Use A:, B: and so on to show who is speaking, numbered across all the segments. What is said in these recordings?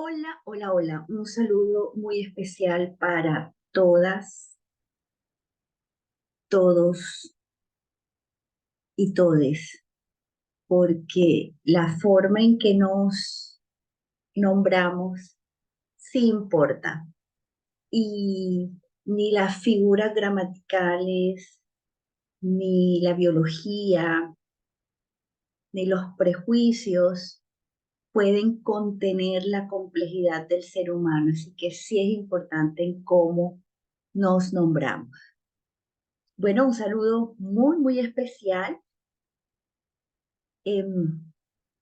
A: Hola, hola, hola. Un saludo muy especial para todas, todos y todes, porque la forma en que nos nombramos sí importa. Y ni las figuras gramaticales, ni la biología, ni los prejuicios pueden contener la complejidad del ser humano. Así que sí es importante en cómo nos nombramos. Bueno, un saludo muy, muy especial. Em,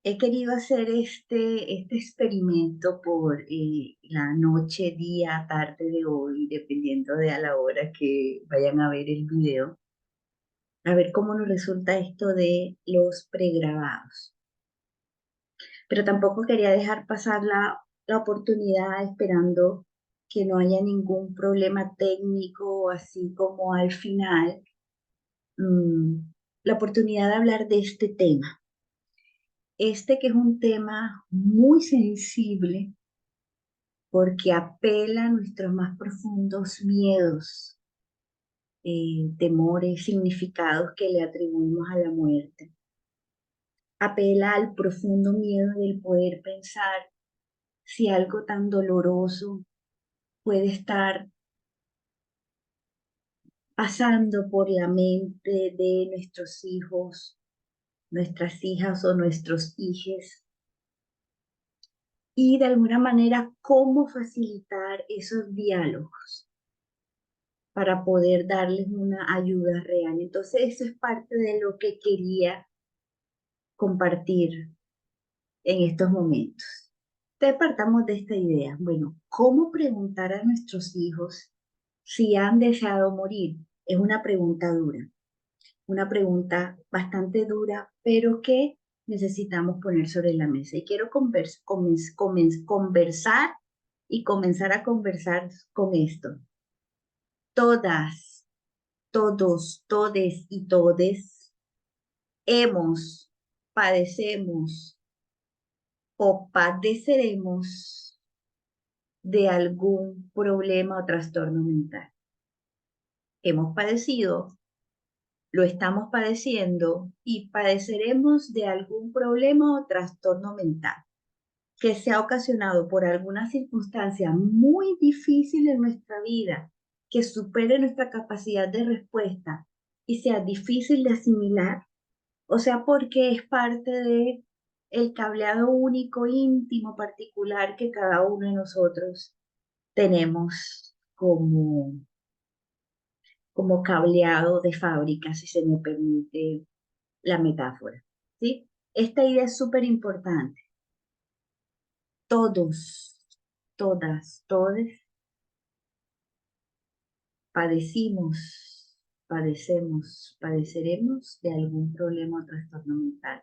A: He querido hacer este experimento por la noche, día, tarde de hoy, dependiendo de a la hora que vayan a ver el video, a ver cómo nos resulta esto de los pregrabados. Pero tampoco quería dejar pasar la oportunidad esperando que no haya ningún problema técnico, así como al final, mm, la oportunidad de hablar de este tema. Este que es un tema muy sensible porque apela a nuestros más profundos miedos, temores, significados que le atribuimos a la muerte. Apela al profundo miedo del poder pensar si algo tan doloroso puede estar pasando por la mente de nuestros hijos, nuestras hijas o nuestros hijes, y de alguna manera cómo facilitar esos diálogos para poder darles una ayuda real. Entonces, eso es parte de lo que quería compartir en estos momentos. Entonces, partamos de esta idea. Bueno, ¿cómo preguntar a nuestros hijos si han deseado morir? Es una pregunta dura, una pregunta bastante dura, pero que necesitamos poner sobre la mesa. Y quiero conversar y comenzar a conversar con esto. Todas, todos, todes y todes hemos, padecemos o padeceremos de algún problema o trastorno mental. Hemos padecido, lo estamos padeciendo y padeceremos de algún problema o trastorno mental que se ha ocasionado por alguna circunstancia muy difícil en nuestra vida, que supere nuestra capacidad de respuesta y sea difícil de asimilar. O sea, porque es parte de el cableado único, íntimo, particular que cada uno de nosotros tenemos como cableado de fábrica, si se me permite la metáfora. ¿Sí? Esta idea es súper importante. Todos, todas, todes padecimos, padecemos, padeceremos de algún problema o trastorno mental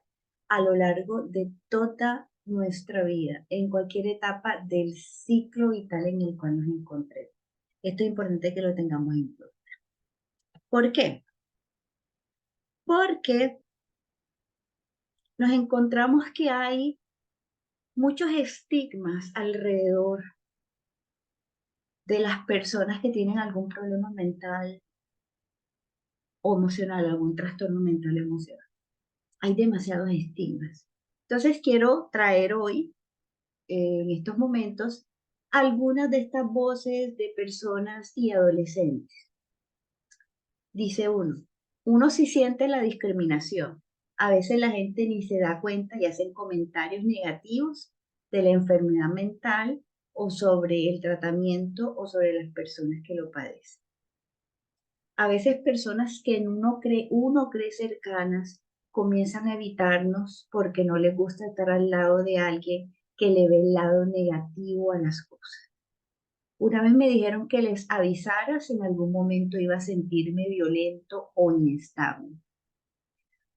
A: a lo largo de toda nuestra vida, en cualquier etapa del ciclo vital en el cual nos encontremos. Esto es importante que lo tengamos en cuenta. ¿Por qué? Porque nos encontramos que hay muchos estigmas alrededor de las personas que tienen algún problema mental o emocional, algún trastorno mental emocional. Hay demasiados estigmas. Entonces quiero traer hoy, en estos momentos, algunas de estas voces de personas y adolescentes. Dice uno sí siente la discriminación. A veces la gente ni se da cuenta y hacen comentarios negativos de la enfermedad mental o sobre el tratamiento o sobre las personas que lo padecen. A veces personas que uno cree cercanas comienzan a evitarnos porque no les gusta estar al lado de alguien que le ve el lado negativo a las cosas. Una vez me dijeron que les avisara si en algún momento iba a sentirme violento o inestable.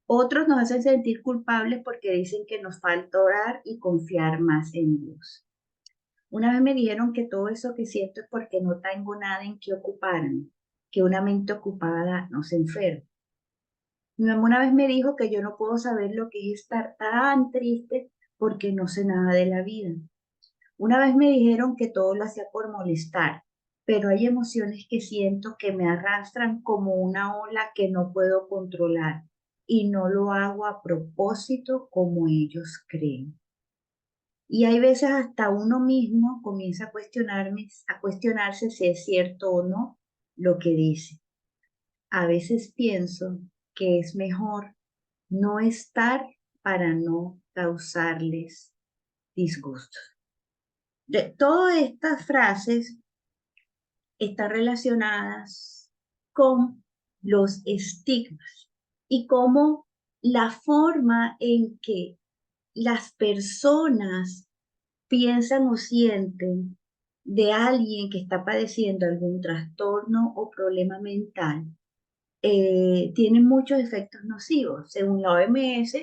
A: Otros nos hacen sentir culpables porque dicen que nos falta orar y confiar más en Dios. Una vez me dijeron que todo eso que siento es porque no tengo nada en qué ocuparme, que una mente ocupada no se enferma. Mi mamá una vez me dijo que yo no puedo saber lo que es estar tan triste porque no sé nada de la vida. Una vez me dijeron que todo lo hacía por molestar, pero hay emociones que siento que me arrastran como una ola que no puedo controlar y no lo hago a propósito como ellos creen. Y hay veces hasta uno mismo comienza a cuestionarse si es cierto o no lo que dice. A veces pienso que es mejor no estar para no causarles disgusto. De todas estas frases están relacionadas con los estigmas y cómo la forma en que las personas piensan o sienten de alguien que está padeciendo algún trastorno o problema mental tiene muchos efectos nocivos. Según la OMS,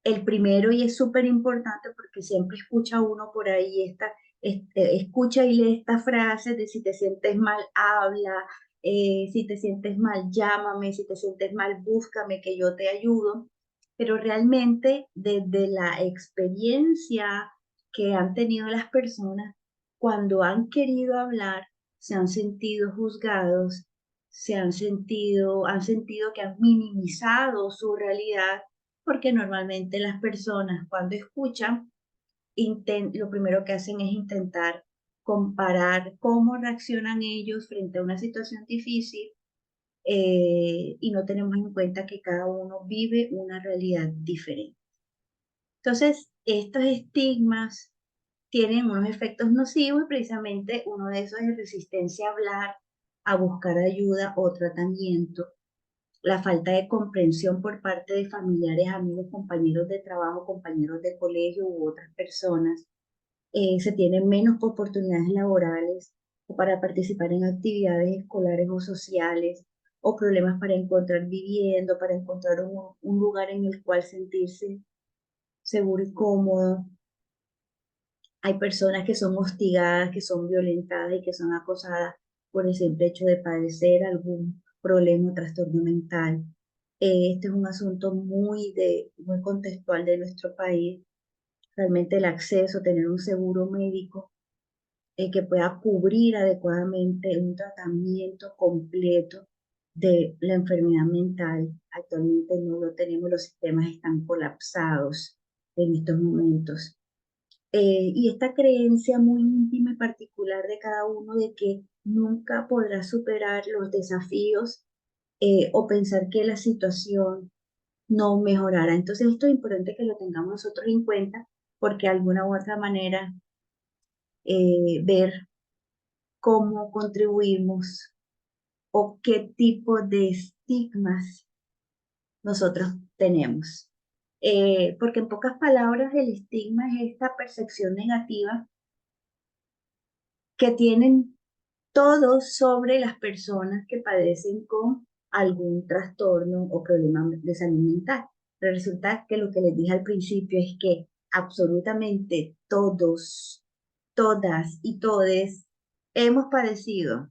A: el primero, y es súper importante porque siempre escucha uno por ahí, escucha y lee esta frase de si te sientes mal, habla, si te sientes mal, llámame, si te sientes mal, búscame, que yo te ayudo. Pero realmente desde la experiencia que han tenido las personas, cuando han querido hablar, se han sentido juzgados, han sentido que han minimizado su realidad porque normalmente las personas cuando escuchan, lo primero que hacen es intentar comparar cómo reaccionan ellos frente a una situación difícil y no tenemos en cuenta que cada uno vive una realidad diferente. Entonces, estos estigmas tienen unos efectos nocivos y precisamente uno de esos es resistencia a hablar, a buscar ayuda o tratamiento, la falta de comprensión por parte de familiares, amigos, compañeros de trabajo, compañeros de colegio u otras personas. Se tienen menos oportunidades laborales o para participar en actividades escolares o sociales, o problemas para encontrar vivienda, para encontrar un lugar en el cual sentirse seguro y cómodo. Hay personas que son hostigadas, que son violentadas y que son acosadas por el simple hecho de padecer algún problema o trastorno mental. Este es un asunto muy contextual de nuestro país. Realmente el acceso, tener un seguro médico que pueda cubrir adecuadamente un tratamiento completo de la enfermedad mental. Actualmente no lo tenemos, los sistemas están colapsados en estos momentos. Y esta creencia muy íntima y particular de cada uno de que nunca podrá superar los desafíos o pensar que la situación no mejorará. Entonces esto es importante que lo tengamos nosotros en cuenta porque de alguna u otra manera ver cómo contribuimos o qué tipo de estigmas nosotros tenemos. Porque en pocas palabras el estigma es esta percepción negativa que tienen todos sobre las personas que padecen con algún trastorno o problema de salud mental. Pero resulta que lo que les dije al principio es que absolutamente todos, todas y todes hemos padecido,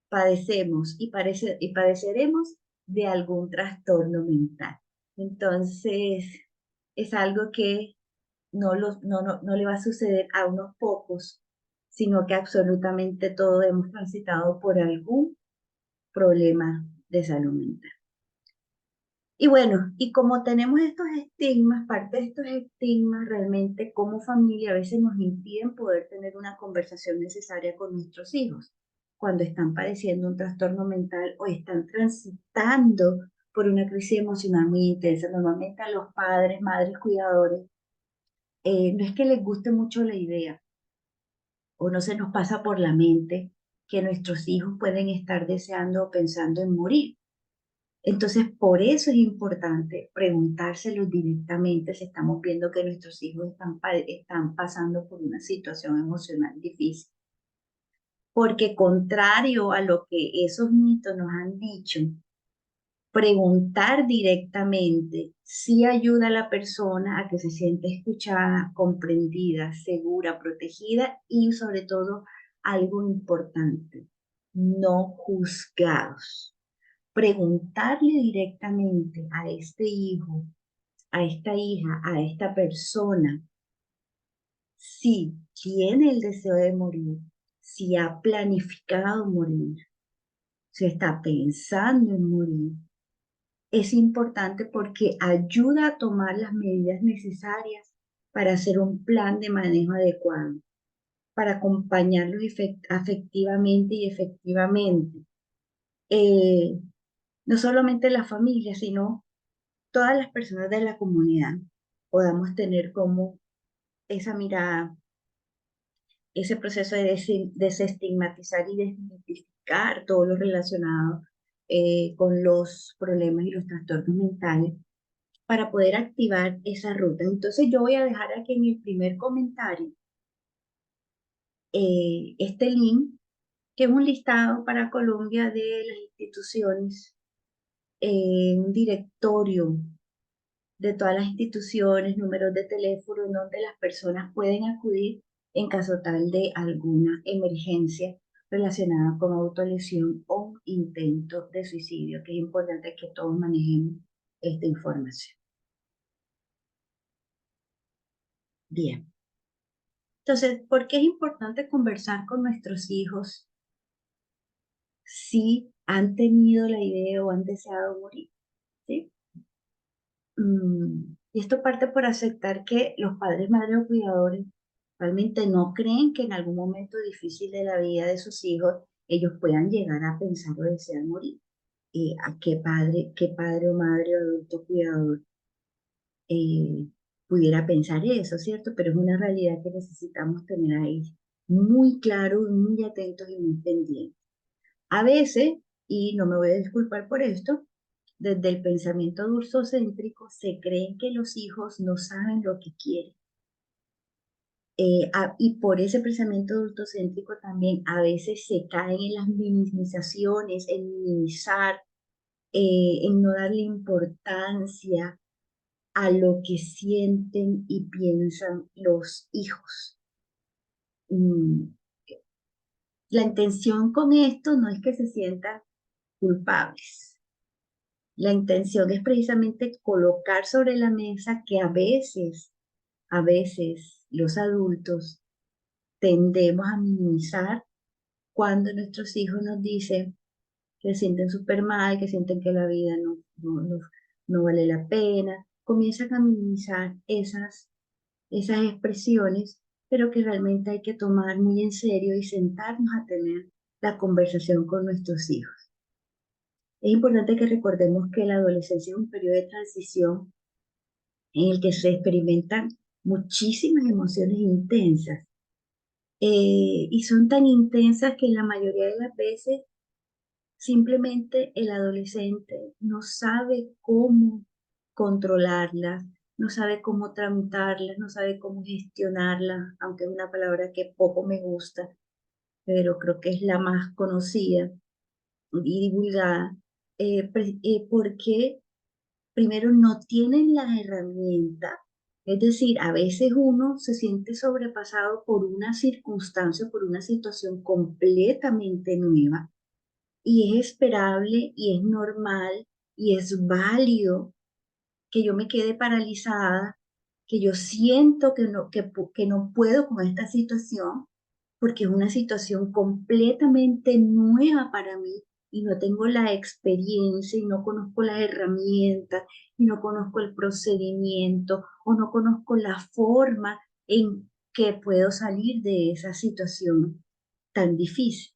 A: padecemos y padeceremos de algún trastorno mental. Entonces, es algo que no le va a suceder a unos pocos, sino que absolutamente todos hemos transitado por algún problema de salud mental. Y bueno, y como tenemos estos estigmas, parte de estos estigmas realmente como familia a veces nos impiden poder tener una conversación necesaria con nuestros hijos cuando están padeciendo un trastorno mental o están transitando por una crisis emocional muy intensa. Normalmente a los padres, madres, cuidadores, no es que les guste mucho la idea o no se nos pasa por la mente que nuestros hijos pueden estar deseando o pensando en morir. Entonces, por eso es importante preguntárselo directamente si estamos viendo que nuestros hijos están pasando por una situación emocional difícil. Porque contrario a lo que esos mitos nos han dicho, preguntar directamente sí ayuda a la persona a que se siente escuchada, comprendida, segura, protegida y sobre todo algo importante, no juzgados. Preguntarle directamente a este hijo, a esta hija, a esta persona si tiene el deseo de morir, si ha planificado morir, si está pensando en morir, es importante porque ayuda a tomar las medidas necesarias para hacer un plan de manejo adecuado, para acompañarlos afectivamente y efectivamente. Eh, no solamente la familia, sino todas las personas de la comunidad podamos tener como esa mirada, ese proceso de desestigmatizar y desmitificar todo lo relacionado con los problemas y los trastornos mentales para poder activar esa ruta. Entonces yo voy a dejar aquí en el primer comentario este link, que es un listado para Colombia de las instituciones, un directorio de todas las instituciones, números de teléfono en donde las personas pueden acudir en caso tal de alguna emergencia relacionada con autolesión o intento de suicidio, que es importante que todos manejemos esta información. Bien. Entonces, ¿por qué es importante conversar con nuestros hijos si han tenido la idea o han deseado morir? ¿Sí? Y esto parte por aceptar que los padres, madres o cuidadores realmente no creen que en algún momento difícil de la vida de sus hijos ellos puedan llegar a pensar o desear morir. ¿A qué padre o madre o adulto cuidador eh, pudiera pensar eso, cierto? Pero es una realidad que necesitamos tener ahí muy claro, muy atentos y muy pendientes. A veces, y no me voy a disculpar por esto, desde el pensamiento adultocéntrico se creen que los hijos no saben lo que quieren. Y por ese pensamiento adultocéntrico también a veces se caen en las minimizaciones, en minimizar, en no darle importancia a lo que sienten y piensan los hijos. Mm, La intención con esto no es que se sientan culpables. La intención es precisamente colocar sobre la mesa que a veces los adultos tendemos a minimizar cuando nuestros hijos nos dicen que se sienten súper mal, que sienten que la vida no vale la pena. Comienzan a minimizar esas expresiones, pero que realmente hay que tomar muy en serio y sentarnos a tener la conversación con nuestros hijos. Es importante que recordemos que la adolescencia es un periodo de transición en el que se experimentan muchísimas emociones intensas, y son tan intensas que la mayoría de las veces simplemente el adolescente no sabe cómo controlarlas, no sabe cómo tramitarlas, no sabe cómo gestionarlas, aunque es una palabra que poco me gusta, pero creo que es la más conocida y divulgada, porque primero no tienen las herramientas, es decir, a veces uno se siente sobrepasado por una circunstancia, por una situación completamente nueva y es esperable y es normal y es válido que yo me quede paralizada, que yo siento que no puedo con esta situación, porque es una situación completamente nueva para mí y no tengo la experiencia y no conozco las herramientas y no conozco el procedimiento o no conozco la forma en que puedo salir de esa situación tan difícil.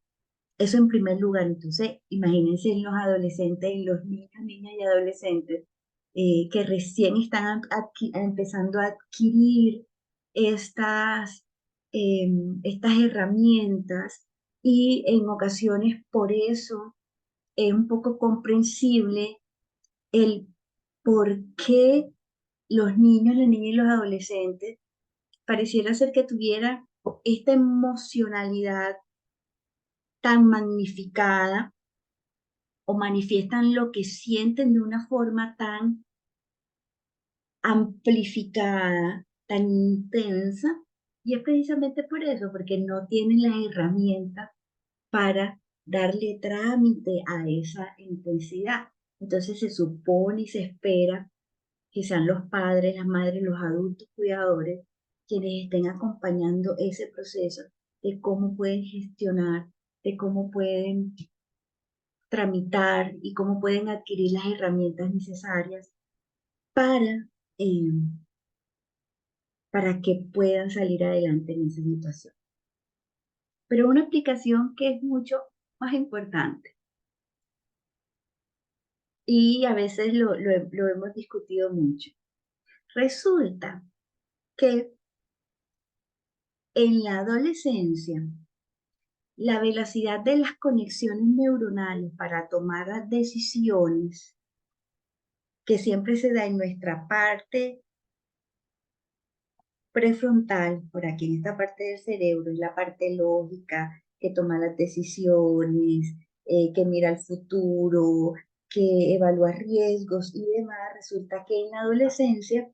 A: Eso en primer lugar. Entonces, imagínense en los adolescentes, en los niños, niñas y adolescentes que recién están empezando a adquirir estas, estas herramientas y en ocasiones por eso es un poco comprensible el por qué los niños, las niñas y los adolescentes pareciera ser que tuvieran esta emocionalidad tan magnificada o manifiestan lo que sienten de una forma tan amplificada, tan intensa, y es precisamente por eso, porque no tienen las herramientas para darle trámite a esa intensidad. Entonces se supone y se espera que sean los padres, las madres, los adultos cuidadores quienes estén acompañando ese proceso de cómo pueden gestionar, de cómo pueden tramitar y cómo pueden adquirir las herramientas necesarias para, eh, para que puedan salir adelante en esa situación. Pero una aplicación que es mucho más importante y a veces lo hemos discutido mucho. Resulta que en la adolescencia la velocidad de las conexiones neuronales para tomar decisiones que siempre se da en nuestra parte prefrontal, por aquí en esta parte del cerebro, es la parte lógica, que toma las decisiones, que mira el futuro, que evalúa riesgos y demás. Resulta que en la adolescencia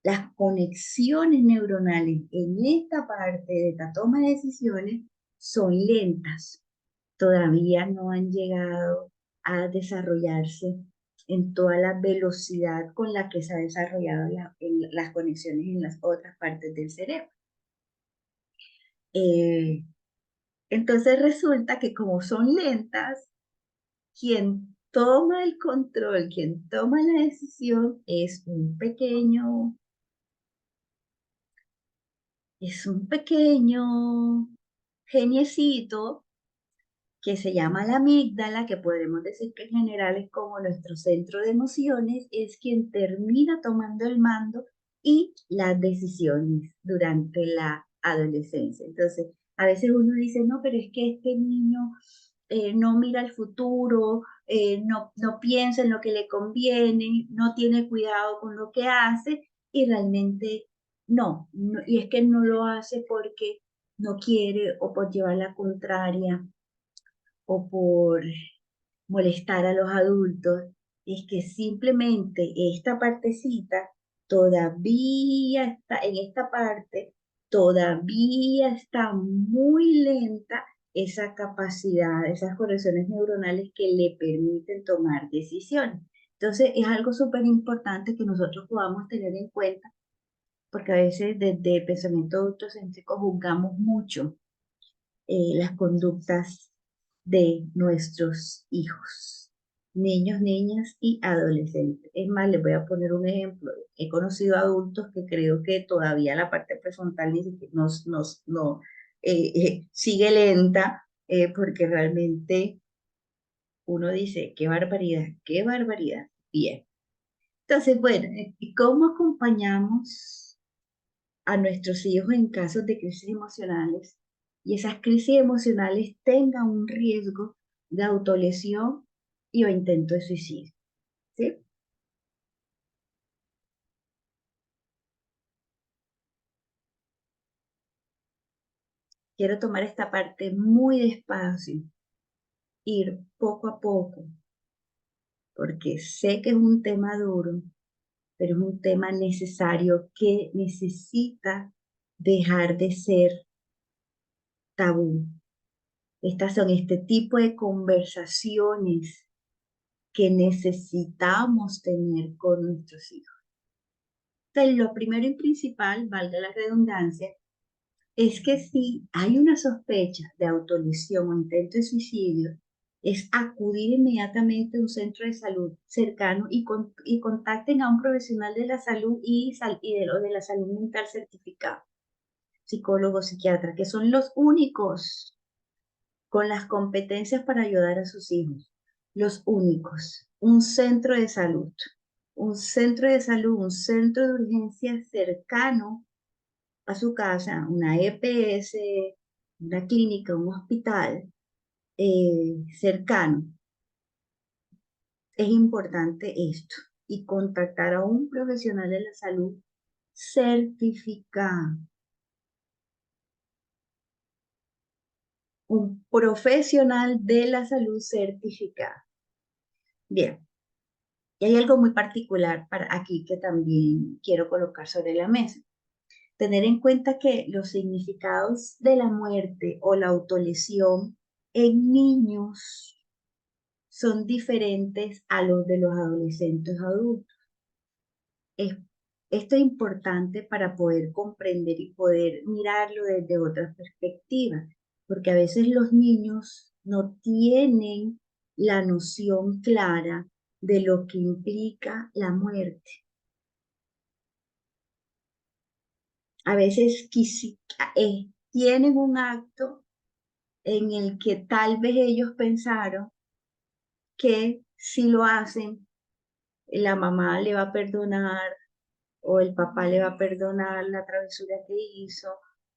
A: las conexiones neuronales en esta parte de la toma de decisiones son lentas. Todavía no han llegado a desarrollarse en toda la velocidad con la que se ha desarrollado las conexiones en las otras partes del cerebro. Eh, entonces resulta que como son lentas, quien toma el control, quien toma la decisión es un pequeño geniecito que se llama la amígdala, que podemos decir que en general es como nuestro centro de emociones, es quien termina tomando el mando y las decisiones durante la adolescencia. Entonces, a veces uno dice, no, pero es que este niño no mira el futuro, no piensa en lo que le conviene, no tiene cuidado con lo que hace y realmente no, y es que no lo hace porque no quiere o por llevar la contraria o por molestar a los adultos, es que simplemente esta partecita todavía está, en esta parte, todavía está muy lenta esa capacidad, esas conexiones neuronales que le permiten tomar decisiones. Entonces, es algo súper importante que nosotros podamos tener en cuenta, porque a veces desde el pensamiento autocéntrico juzgamos mucho las conductas de nuestros hijos, niños, niñas y adolescentes. Es más, les voy a poner un ejemplo. He conocido adultos que creo que todavía la parte prefrontal ni siquiera no, sigue lenta, porque realmente uno dice, qué barbaridad, qué barbaridad. Bien. Entonces, bueno, ¿y cómo acompañamos a nuestros hijos en casos de crisis emocionales y esas crisis emocionales tengan un riesgo de autolesión y o intento de suicidio? ¿Sí? Quiero tomar esta parte muy despacio, ir poco a poco, porque sé que es un tema duro, pero es un tema necesario que necesita dejar de ser tabú. Estas son este tipo de conversaciones que necesitamos tener con nuestros hijos. Entonces, lo primero y principal, valga la redundancia, es que si hay una sospecha de autolesión o intento de suicidio, es acudir inmediatamente a un centro de salud cercano y contacten a un profesional de la salud o de la salud mental certificado, psicólogo, psiquiatra, que son los únicos con las competencias para ayudar a sus hijos, los únicos. Un centro de salud, un centro de urgencia cercano a su casa, una EPS, una clínica, un hospital cercano. Es importante esto y contactar a un profesional de la salud certificado, un profesional de la salud certificado. Bien, y hay algo muy particular para aquí que también quiero colocar sobre la mesa. Tener en cuenta que los significados de la muerte o la autolesión en niños son diferentes a los de los adolescentes adultos. Es Esto es importante para poder comprender y poder mirarlo desde otra perspectiva, porque a veces los niños no tienen la noción clara de lo que implica la muerte. A veces tienen un acto en el que tal vez ellos pensaron que si lo hacen, la mamá le va a perdonar o el papá le va a perdonar la travesura que hizo,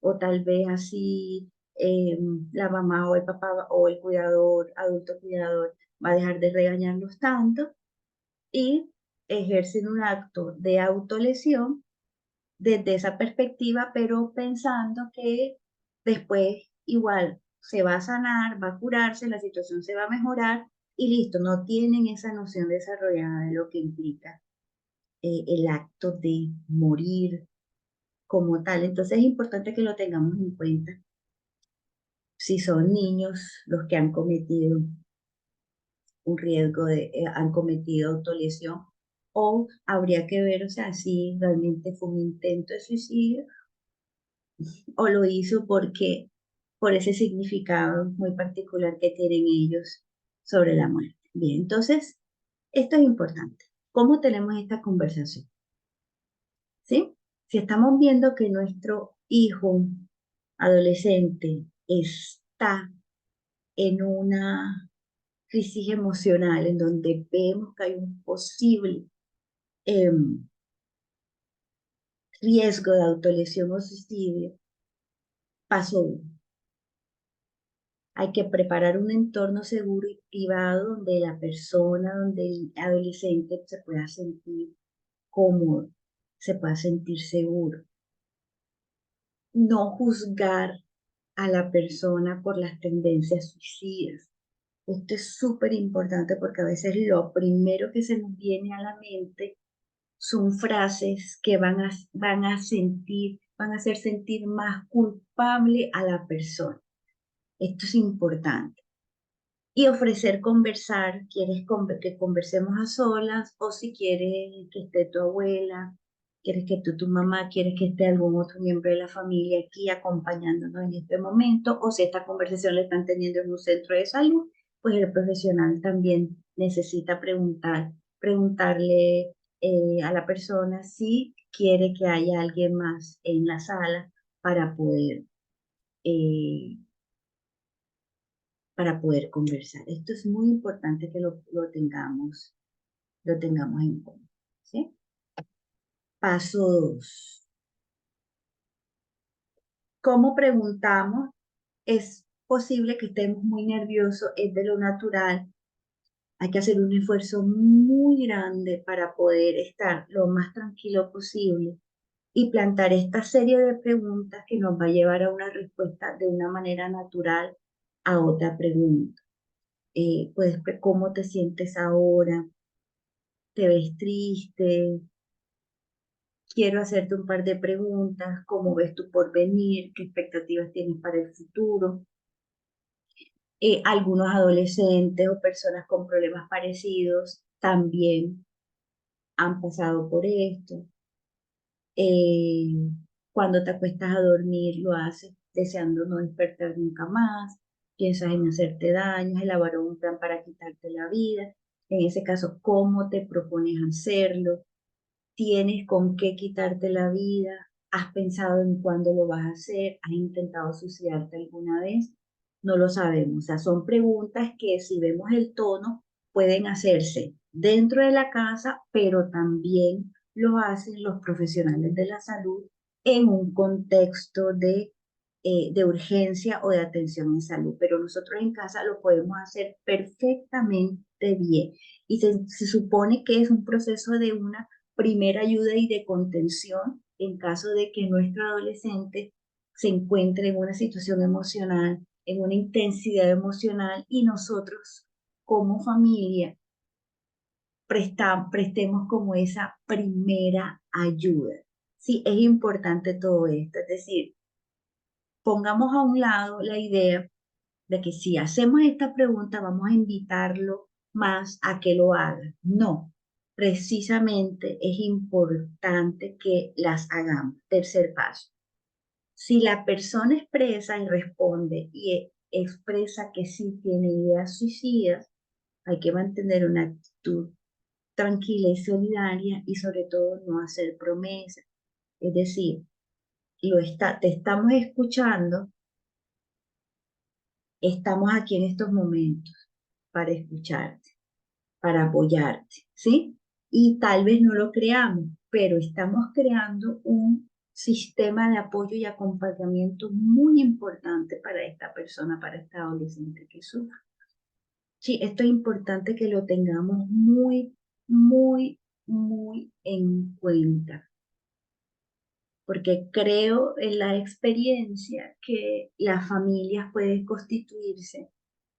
A: o tal vez así la mamá o el papá o el cuidador, adulto cuidador, va a dejar de regañarlos tanto y ejercen un acto de autolesión desde esa perspectiva, pero pensando que después igual se va a sanar, va a curarse, la situación se va a mejorar y listo, no tienen esa noción desarrollada de lo que implica el acto de morir como tal. Entonces es importante que lo tengamos en cuenta. Si son niños los que han cometido un riesgo han cometido autolesión, o habría que ver, o sea, si realmente fue un intento de suicidio o lo hizo por ese significado muy particular que tienen ellos sobre la muerte. Bien, entonces, esto es importante. ¿Cómo tenemos esta conversación? ¿Sí? Si estamos viendo que nuestro hijo adolescente está en una crisis emocional en donde vemos que hay un posible riesgo de autolesión o suicidio, paso uno. Hay que preparar un entorno seguro y privado donde la persona, donde el adolescente se pueda sentir cómodo, se pueda sentir seguro. No juzgar a la persona por las tendencias suicidas. Esto es súper importante porque a veces lo primero que se nos viene a la mente son frases que van a hacer sentir más culpable a la persona. Esto es importante. Y ofrecer conversar, quieres que conversemos a solas o si quieres que esté tu abuela, quieres que tu mamá, quieres que esté algún otro miembro de la familia aquí acompañándonos en este momento o si esta conversación la están teniendo en un centro de salud, pues el profesional también necesita preguntarle a la persona si quiere que haya alguien más en la sala para poder eh, para poder conversar. Esto es muy importante que lo tengamos en cuenta. ¿Sí? Paso 2. ¿Cómo preguntamos? Es posible que estemos muy nerviosos, es de lo natural. Hay que hacer un esfuerzo muy grande para poder estar lo más tranquilo posible y plantar esta serie de preguntas que nos va a llevar a una respuesta de una manera natural a otra pregunta. ¿Cómo te sientes ahora? ¿Te ves triste? Quiero hacerte un par de preguntas. ¿Cómo ves tu porvenir? ¿Qué expectativas tienes para el futuro? Algunos adolescentes o personas con problemas parecidos también han pasado por esto. Eh, Cuando te acuestas a dormir, lo haces deseando no despertar nunca más. Piensas en hacerte daño, elaborar un plan para quitarte la vida. En ese caso, ¿cómo te propones hacerlo? ¿Tienes con qué quitarte la vida? ¿Has pensado en cuándo lo vas a hacer? ¿Has intentado suicidarte alguna vez? No lo sabemos. O sea, son preguntas que si vemos el tono pueden hacerse dentro de la casa, pero también lo hacen los profesionales de la salud en un contexto de urgencia o de atención en salud. Pero nosotros en casa lo podemos hacer perfectamente bien. Y se supone que es un proceso de una primera ayuda y de contención en caso de que nuestro adolescente se encuentre en una situación emocional, en una intensidad emocional y nosotros como familia prestemos como esa primera ayuda. Sí, es importante todo esto, es decir, pongamos a un lado la idea de que si hacemos esta pregunta vamos a invitarlo más a que lo haga. No, precisamente es importante que las hagamos. Tercer paso. Si la persona expresa y responde y expresa que sí tiene ideas suicidas, hay que mantener una actitud tranquila y solidaria y sobre todo no hacer promesas. Es decir, te estamos escuchando, estamos aquí en estos momentos para escucharte, para apoyarte, ¿sí? Y tal vez no lo creamos, pero estamos creando un sistema de apoyo y acompañamiento muy importante para esta persona, para esta adolescente que sufre. Sí, esto es importante que lo tengamos muy, muy, muy en cuenta, porque creo en la experiencia que las familias pueden constituirse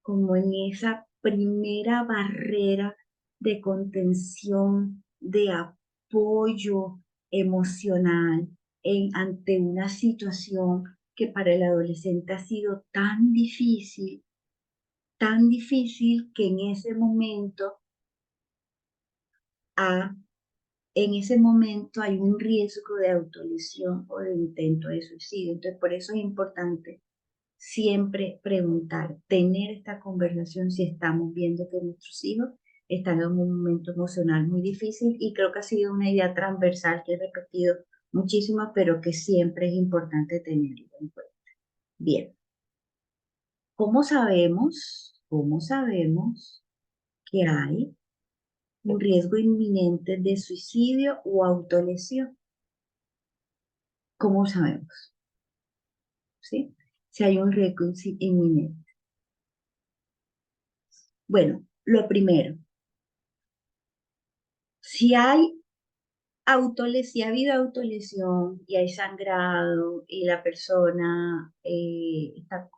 A: como en esa primera barrera de contención, de apoyo emocional ante una situación que para el adolescente ha sido tan difícil que ha- en ese momento hay un riesgo de autolesión o de intento de suicidio. Entonces, por eso es importante siempre preguntar, tener esta conversación si estamos viendo que nuestros hijos están en un momento emocional muy difícil y creo que ha sido una idea transversal que he repetido muchísimo, pero que siempre es importante tenerlo en cuenta. Bien, cómo sabemos que hay un riesgo inminente de suicidio o autolesión? ¿Cómo sabemos? ¿Sí? Si hay un riesgo inminente. Bueno, lo primero, si hay si ha habido autolesión y hay sangrado y la persona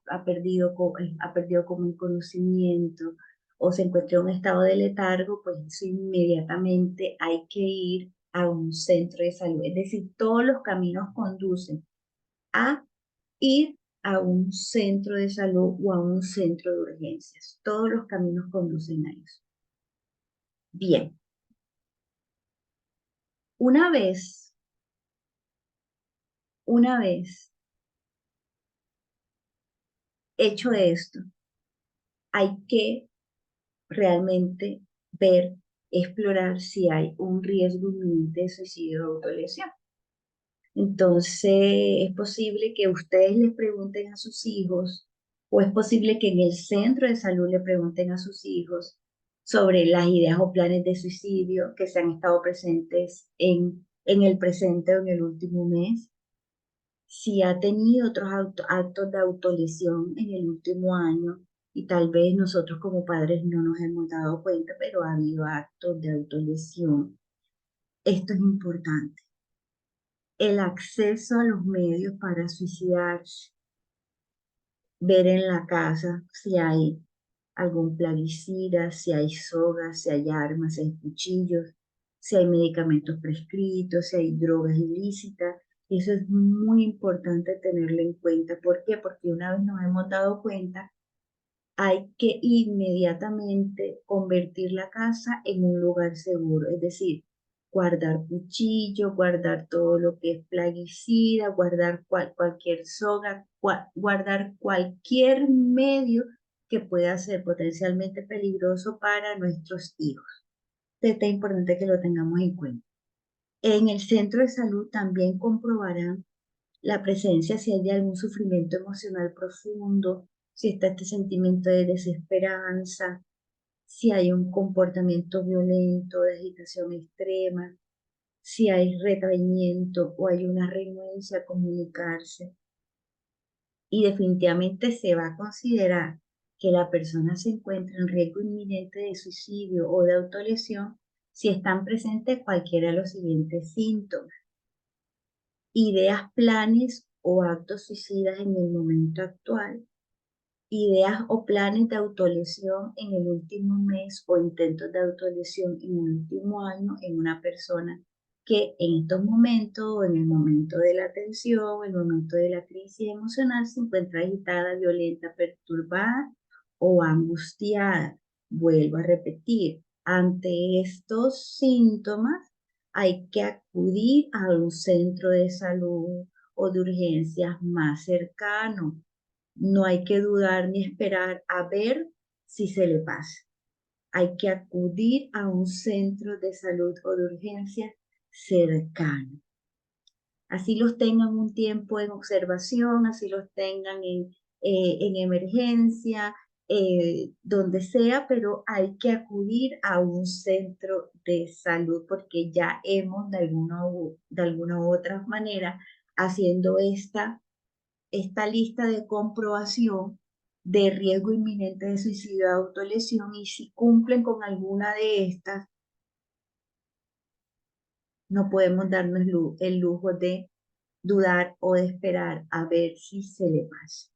A: ha perdido como el conocimiento o se encuentra en un estado de letargo, pues eso inmediatamente hay que ir a un centro de salud. Es decir, todos los caminos conducen a ir a un centro de salud o a un centro de urgencias. Todos los caminos conducen a eso. Bien, una vez, una vez hecho esto, hay que realmente ver, explorar si hay un riesgo inminente de suicidio o autolesión. Entonces, es posible que ustedes les pregunten a sus hijos, o es posible que en el centro de salud le pregunten a sus hijos sobre las ideas o planes de suicidio que se han estado presentes en el presente o en el último mes, si ha tenido otros actos de autolesión en el último año y tal vez nosotros como padres no nos hemos dado cuenta, pero ha habido actos de autolesión. Esto es importante. El acceso a los medios para suicidarse, ver en la casa si hay algún plaguicida, si hay sogas, si hay armas, si hay cuchillos, si hay medicamentos prescritos, si hay drogas ilícitas. Eso es muy importante tenerlo en cuenta. ¿Por qué? Porque una vez nos hemos dado cuenta, hay que inmediatamente convertir la casa en un lugar seguro, es decir, guardar cuchillo, guardar todo lo que es plaguicida, guardar cualquier soga, guardar cualquier medio que pueda ser potencialmente peligroso para nuestros hijos. Esto es importante que lo tengamos en cuenta. En el centro de salud también comprobarán la presencia, si hay de algún sufrimiento emocional profundo, si está este sentimiento de desesperanza, si hay un comportamiento violento, de agitación extrema, si hay retraimiento o hay una renuencia a comunicarse. Y definitivamente se va a considerar que la persona se encuentra en riesgo inminente de suicidio o de autolesión si están presentes cualquiera de los siguientes síntomas: ideas, planes o actos suicidas en el momento actual, ideas o planes de autolesión en el último mes o intentos de autolesión en el último año en una persona que en estos momentos o en el momento de la tensión o el momento de la crisis emocional se encuentra agitada, violenta, perturbada o angustiada. Vuelvo a repetir, Ante estos síntomas, hay que acudir a un centro de salud o de urgencias más cercano. No hay que dudar ni esperar a ver si se le pasa. Hay que acudir a un centro de salud o de urgencias cercano. Así los tengan un tiempo en observación, así los tengan en emergencia, donde sea, pero hay que acudir a un centro de salud porque ya hemos de alguna u otra manera haciendo esta lista de comprobación de riesgo inminente de suicidio o autolesión, y si cumplen con alguna de estas, no podemos darnos el lujo de dudar o de esperar a ver si se le pasa.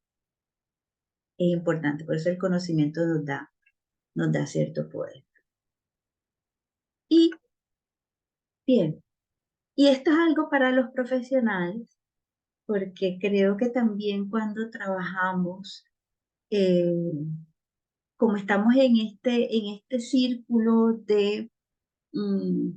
A: Es importante, por eso el conocimiento nos da cierto poder. Y bien, y esto es algo para los profesionales, porque creo que también cuando trabajamos, eh, como estamos en este círculo mm,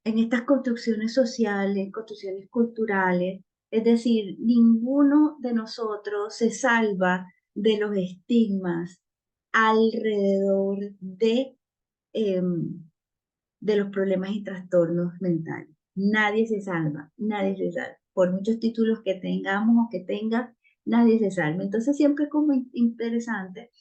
A: en estas construcciones sociales, construcciones culturales, es decir, ninguno de nosotros se salva de los estigmas alrededor em, de los problemas y trastornos mentales. Nadie se salva, nadie se salva. Por muchos títulos que tengamos o que tenga, nadie se salva. Entonces siempre es como interesante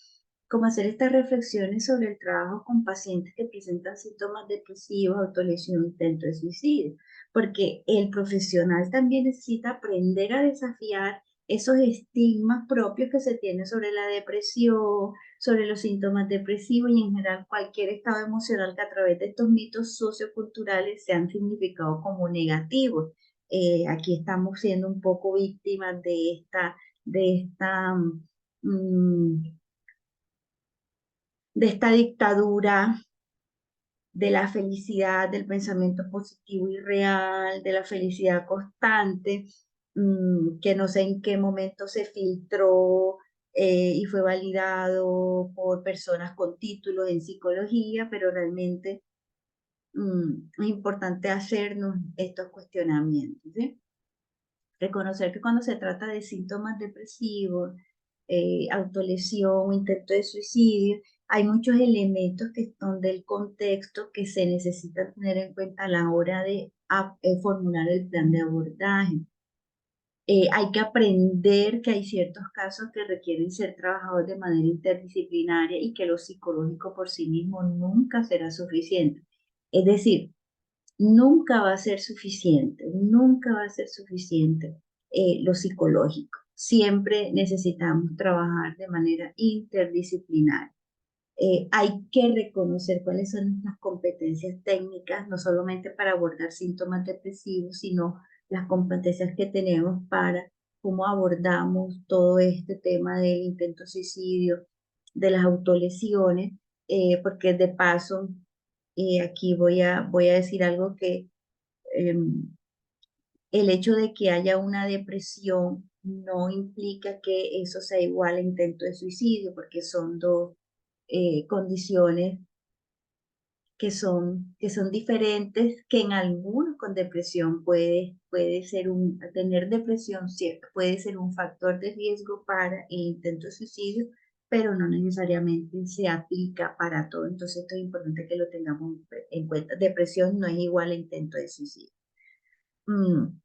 A: como hacer estas reflexiones sobre el trabajo con pacientes que presentan síntomas depresivos, autolesión, intento de suicidio, porque el profesional también necesita aprender a desafiar esos estigmas propios que se tienen sobre la depresión, sobre los síntomas depresivos y en general cualquier estado emocional que a través de estos mitos socioculturales se han significado como negativos. Aquí estamos siendo un poco víctimas mm, de esta dictadura de la felicidad, del pensamiento positivo y real, de la felicidad constante, que no sé en qué momento se filtró y fue validado por personas con títulos en psicología, pero realmente es importante hacernos estos cuestionamientos, ¿sí? Reconocer que cuando se trata de síntomas depresivos, autolesión o intento de suicidio, hay muchos elementos que son del contexto que se necesitan tener en cuenta a la hora de formular el plan de abordaje. Hay que aprender que hay ciertos casos que requieren ser trabajados de manera interdisciplinaria y que lo psicológico por sí mismo nunca será suficiente. Es decir, nunca va a ser suficiente, nunca va a ser suficiente lo psicológico. Siempre necesitamos trabajar de manera interdisciplinaria. Hay que reconocer cuáles son nuestras competencias técnicas, no solamente para abordar síntomas depresivos, sino las competencias que tenemos para cómo abordamos todo este tema del intento suicidio, de las autolesiones, porque de paso, aquí voy a decir algo que el hecho de que haya una depresión no implica que eso sea igual a intento de suicidio, porque son dos condiciones que son diferentes, que en algunos con depresión puede ser tener depresión puede ser un factor de riesgo para el intento de suicidio, pero no necesariamente se aplica para todo. Entonces esto es importante que lo tengamos en cuenta. Depresión no es igual a intento de suicidio. Mm,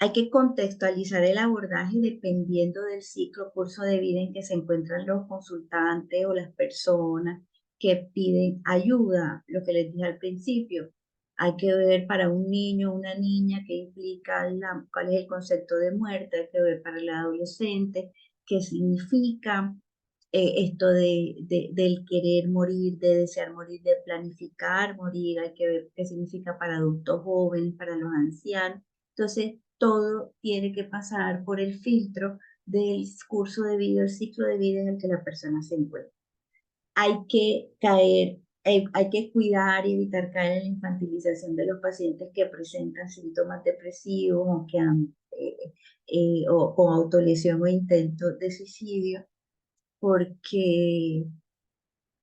A: Hay que contextualizar el abordaje dependiendo del ciclo, curso de vida en que se encuentran los consultantes o las personas que piden ayuda, lo que les dije al principio. Hay que ver para un niño o una niña qué implica cuál es el concepto de muerte, hay que ver para el adolescente qué significa esto del querer morir, de desear morir, de planificar morir, hay que ver qué significa para adultos jóvenes, para los ancianos. Entonces, todo tiene que pasar por el filtro del curso de vida, el ciclo de vida en el que la persona se encuentra. Hay que hay que cuidar y evitar caer en la infantilización de los pacientes que presentan síntomas depresivos o que han, o con autolesión o intento de suicidio, porque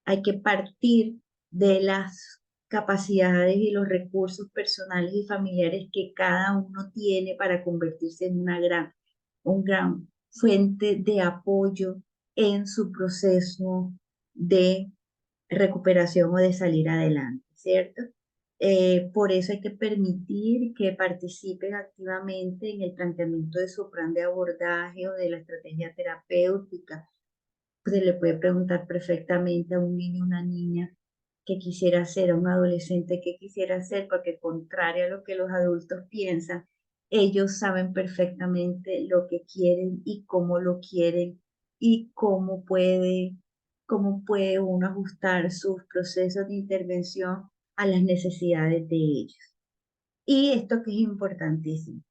A: hay que partir de las capacidades y los recursos personales y familiares que cada uno tiene para convertirse en un gran fuente de apoyo en su proceso de recuperación o de salir adelante, ¿cierto? Por eso hay que permitir que participen activamente en el planteamiento de su plan de abordaje o de la estrategia terapéutica. Se le puede preguntar perfectamente a un niño o una niña qué quisiera hacer, a un adolescente qué quisiera hacer, porque contrario a lo que los adultos piensan, ellos saben perfectamente lo que quieren y cómo lo quieren y cómo puede uno ajustar sus procesos de intervención a las necesidades de ellos. Y esto que es importantísimo,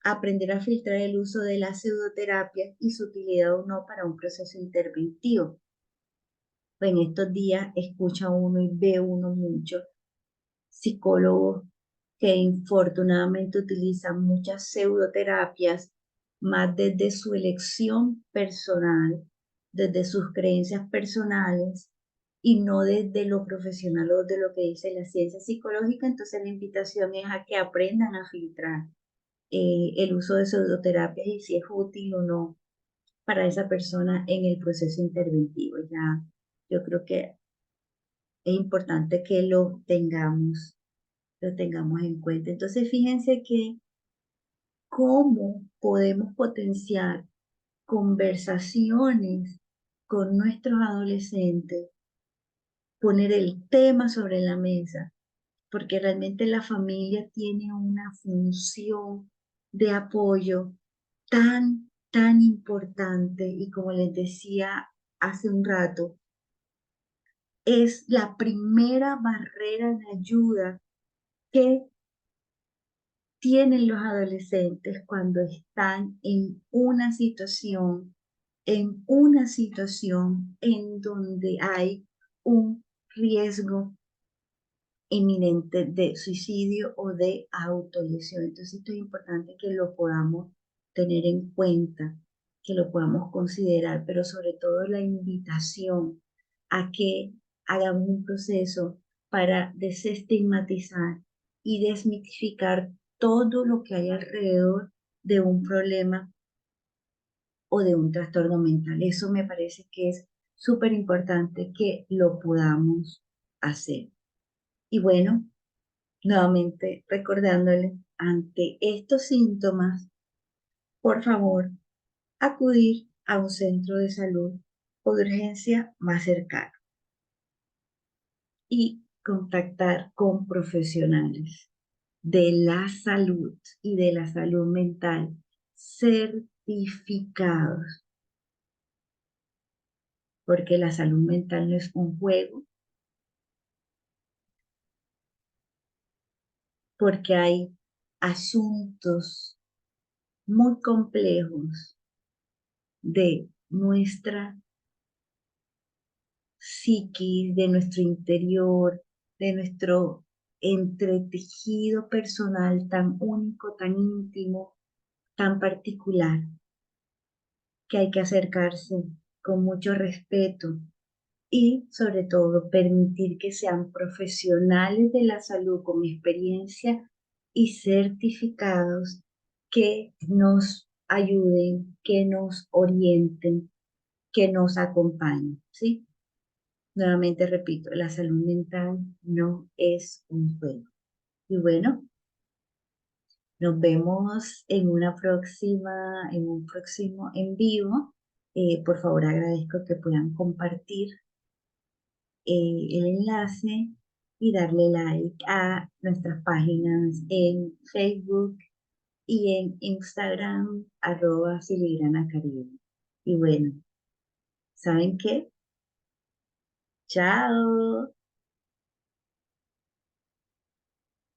A: aprender a filtrar el uso de la pseudoterapia y su utilidad o no para un proceso interventivo. Pues en estos días escucha uno y ve uno mucho psicólogos que infortunadamente utilizan muchas pseudoterapias más desde su elección personal, desde sus creencias personales y no desde lo profesional o de lo que dice la ciencia psicológica. Entonces la invitación es a que aprendan a filtrar el uso de pseudoterapias y si es útil o no para esa persona en el proceso interventivo. Ya yo creo que es importante que lo tengamos en cuenta. Entonces, fíjense que cómo podemos potenciar conversaciones con nuestros adolescentes, poner el tema sobre la mesa, porque realmente la familia tiene una función de apoyo tan importante y como les decía hace un rato, es la primera barrera de ayuda que tienen los adolescentes cuando están en una situación en donde hay un riesgo inminente de suicidio o de autolesión. Entonces, esto es importante que lo podamos tener en cuenta, que lo podamos considerar, pero sobre todo la invitación a que hagamos un proceso para desestigmatizar y desmitificar todo lo que hay alrededor de un problema o de un trastorno mental. Eso me parece que es súper importante que lo podamos hacer. Y bueno, nuevamente recordándoles, ante estos síntomas, por favor, acudir a un centro de salud o de urgencia más cercano y contactar con profesionales de la salud y de la salud mental certificados, porque la salud mental no es un juego, porque hay asuntos muy complejos de nuestra psiquis, de nuestro interior, de nuestro entretejido personal tan único, tan íntimo, tan particular, que hay que acercarse con mucho respeto y sobre todo permitir que sean profesionales de la salud con experiencia y certificados que nos ayuden, que nos orienten, que nos acompañen, ¿sí? Nuevamente repito, la salud mental no es un juego. Y bueno, nos vemos en un próximo en vivo. Por favor, agradezco que puedan compartir el enlace y darle like a nuestras páginas en Facebook y en Instagram, @filigrana Caribe. Y bueno, ¿saben qué? Chao.